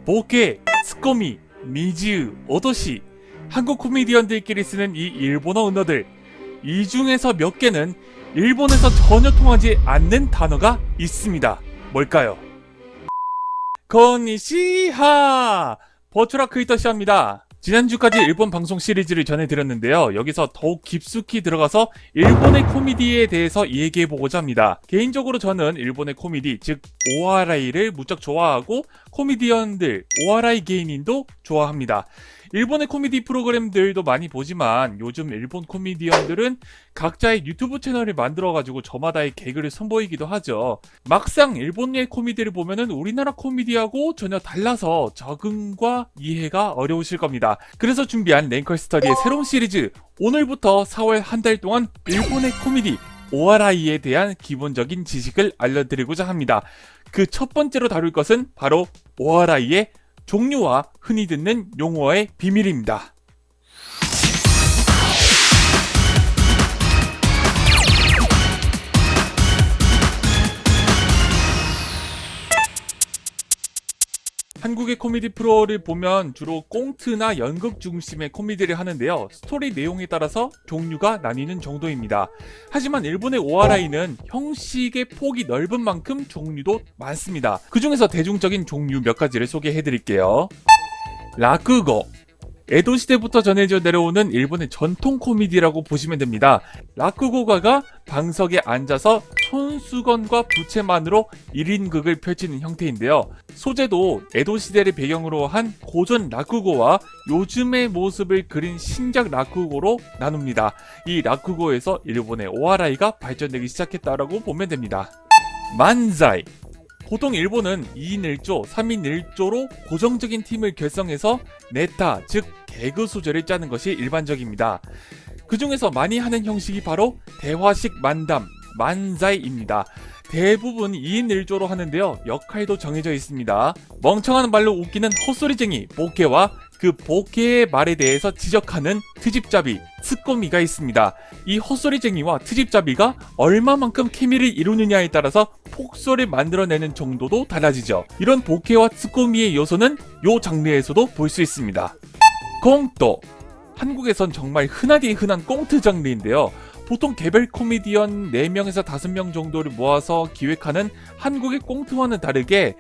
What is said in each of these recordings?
보케, 스코미, 니즈, 오도시, 한국 코미디언들끼리 쓰는 이 일본어 은어들, 이 중에서 몇 개는 일본에서 전혀 통하지 않는 단어가 있습니다. 뭘까요? 건니시하! 버추라 크리터시합니다. 지난주까지 일본 방송 시리즈를 전해드렸는데요. 여기서 더욱 깊숙이 들어가서 일본의 코미디에 대해서 얘기해보고자 합니다. 개인적으로 저는 일본의 코미디, 즉 오하라이를 무척 좋아하고 코미디언들, 오하라이 개인인도 좋아합니다. 일본의 코미디 프로그램들도 많이 보지만 요즘 일본 코미디언들은 각자의 유튜브 채널을 만들어가지고 저마다의 개그를 선보이기도 하죠. 막상 일본의 코미디를 보면은 우리나라 코미디하고 전혀 달라서 적응과 이해가 어려우실 겁니다. 그래서 준비한 랭컬 스터디의 새로운 시리즈, 오늘부터 4월 한 달 동안 일본의 코미디 오하라이에 대한 기본적인 지식을 알려드리고자 합니다. 그 첫 번째로 다룰 것은 바로 오하라이의 종류와 흔히 듣는 용어의 비밀입니다. 한국의 코미디 프로를 보면 주로 꽁트나 연극 중심의 코미디를 하는데요. 스토리 내용에 따라서 종류가 나뉘는 정도입니다. 하지만 일본의 오하라이는 형식의 폭이 넓은 만큼 종류도 많습니다. 그 중에서 대중적인 종류 몇 가지를 소개해드릴게요. 라쿠고, 에도시대부터 전해져 내려오는 일본의 전통 코미디라고 보시면 됩니다. 라쿠고가가 방석에 앉아서 손수건과 부채만으로 1인극을 펼치는 형태인데요. 소재도 에도시대를 배경으로 한 고전 라쿠고와 요즘의 모습을 그린 신작 라쿠고로 나눕니다. 이 라쿠고에서 일본의 오하라이가 발전되기 시작했다라고 보면 됩니다. 만자이, 보통 일본은 2인 1조, 3인 1조로 고정적인 팀을 결성해서 네타, 즉 개그 소재를 짜는 것이 일반적입니다. 그 중에서 많이 하는 형식이 바로 대화식 만담, 만자이입니다. 대부분 2인 1조로 하는데요. 역할도 정해져 있습니다. 멍청한 말로 웃기는 헛소리쟁이 보케와 그 보케의 말에 대해서 지적하는 트집잡이, 스코미가 있습니다. 이 헛소리쟁이와 트집잡이가 얼마만큼 케미를 이루느냐에 따라서 폭소를 만들어내는 정도도 달라지죠. 이런 보케와 스코미의 요소는 이 장르에서도 볼 수 있습니다. 꽁토, 한국에선 정말 흔하디 흔한 꽁트 장르인데요. 보통 개별 코미디언 4명에서 5명 정도를 모아서 기획하는 한국의 꽁트와는 다르게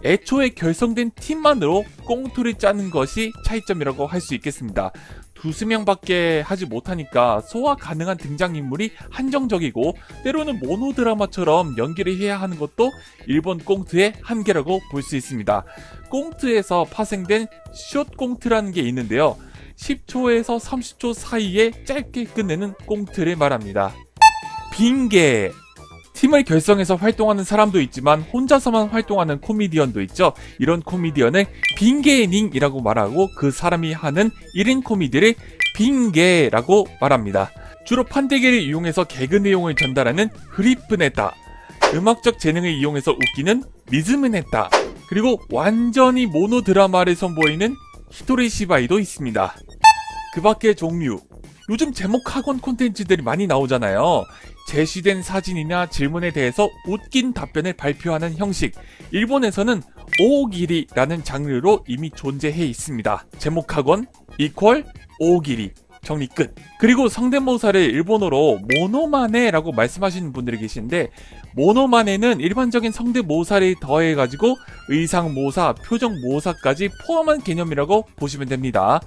애초에 결성된 팀만으로 꽁트를 짜는 것이 차이점이라고 할 수 있겠습니다. 2~3명밖에 하지 못하니까 소화 가능한 등장인물이 한정적이고 때로는 모노드라마처럼 연기를 해야 하는 것도 일본 꽁트의 한계라고 볼 수 있습니다. 꽁트에서 파생된 숏 꽁트라는 게 있는데요. 10초에서 30초 사이에 짧게 끝내는 꽁트를 말합니다. 빙계, 팀을 결성해서 활동하는 사람도 있지만 혼자서만 활동하는 코미디언도 있죠. 이런 코미디언을 빙계닝이라고 말하고 그 사람이 하는 1인 코미디를 빙계라고 말합니다. 주로 판때기를 이용해서 개그 내용을 전달하는 흐리프네타, 음악적 재능을 이용해서 웃기는 리즈ム네타, 그리고 완전히 모노드라마를 선보이는 히토리시바이도 있습니다. 그 밖의 종류, 요즘 제목 학원 콘텐츠들이 많이 나오잖아요. 제시된 사진이나 질문에 대해서 웃긴 답변을 발표하는 형식, 일본에서는 오기리라는 장르로 이미 존재해 있습니다. 제목 학원 이퀄 오기리, 정리 끝. 그리고 성대모사를 일본어로 모노마네라고 말씀하시는 분들이 계신데, 모노마네는 일반적인 성대모사를 더해가지고 의상모사, 표정모사까지 포함한 개념이라고 보시면 됩니다.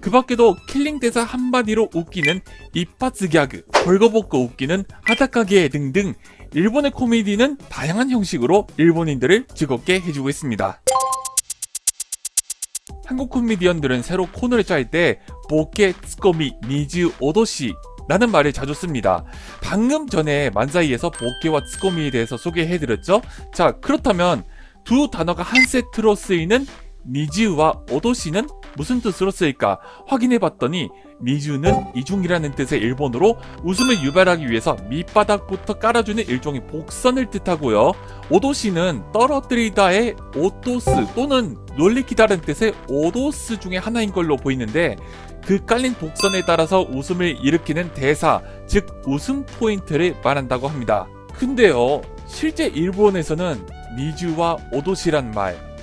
그 밖에도 킬링 대사 한마디로 웃기는 이파츠 갸그, 벌거벗고 웃기는 하다카게 등등 일본의 코미디는 다양한 형식으로 일본인들을 즐겁게 해주고 있습니다. 한국 코미디언들은 새로 코너를 짤 때 보케, 스코미, 니즈, 오도시 라는 말을 자주 씁니다. 방금 전에 만사이에서 보케와 스코미에 대해서 소개해드렸죠? 자, 그렇다면 두 단어가 한 세트로 쓰이는 니즈와 오도시는 무슨 뜻으로 쓰일까 확인해봤더니, 니즈는 이중이라는 뜻의 일본어로 웃음을 유발하기 위해서 밑바닥부터 깔아주는 일종의 복선을 뜻하고요. 오도시는 떨어뜨리다의 오토스 또는 놀리키다라는 뜻의 오도스 중에 하나인 걸로 보이는데, 그 깔린 복선에 따라서 웃음을 일으키는 대사, 즉 웃음 포인트를 말한다고 합니다. 근데요, 실제 일본에서는 니즈와 오도시란 말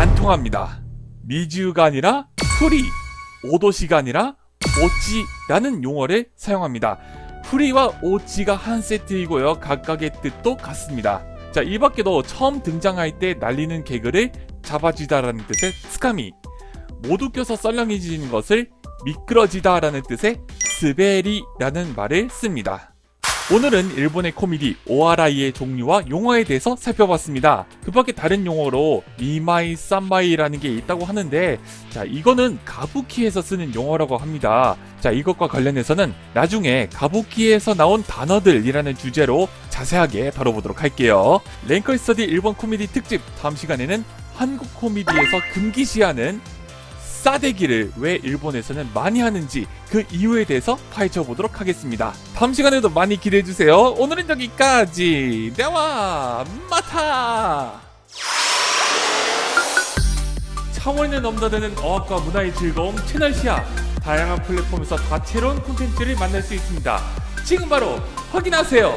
안 통합니다. 미즈유가 아니라 후리, 오도시가 아니라 오찌라는 용어를 사용합니다. 후리와 오찌가 한 세트이고요. 각각의 뜻도 같습니다. 자, 이 밖에도 처음 등장할 때 날리는 개그를 잡아쥐다라는 뜻의 스카미, 모두 껴서 썰렁해지는 것을 미끄러지다라는 뜻의 스베리라는 말을 씁니다. 오늘은 일본의 코미디 오하라이의 종류와 용어에 대해서 살펴봤습니다. 그 밖에 다른 용어로 니마이, 쌈마이라는 게 있다고 하는데, 자, 이거는 가부키에서 쓰는 용어라고 합니다. 자, 이것과 관련해서는 나중에 가부키에서 나온 단어들이라는 주제로 자세하게 다뤄보도록 할게요. 랭컬 스터디 일본 코미디 특집, 다음 시간에는 한국 코미디에서 금기시하는 싸대기를 왜 일본에서는 많이 하는지 그 이유에 대해서 파헤쳐 보도록 하겠습니다. 다음 시간에도 많이 기대해 주세요. 오늘은 여기까지. 대화 마타. 차원을 넘나드는 어학과 문화의 즐거움 채널 시야. 다양한 플랫폼에서 다채로운 콘텐츠를 만날 수 있습니다. 지금 바로 확인하세요.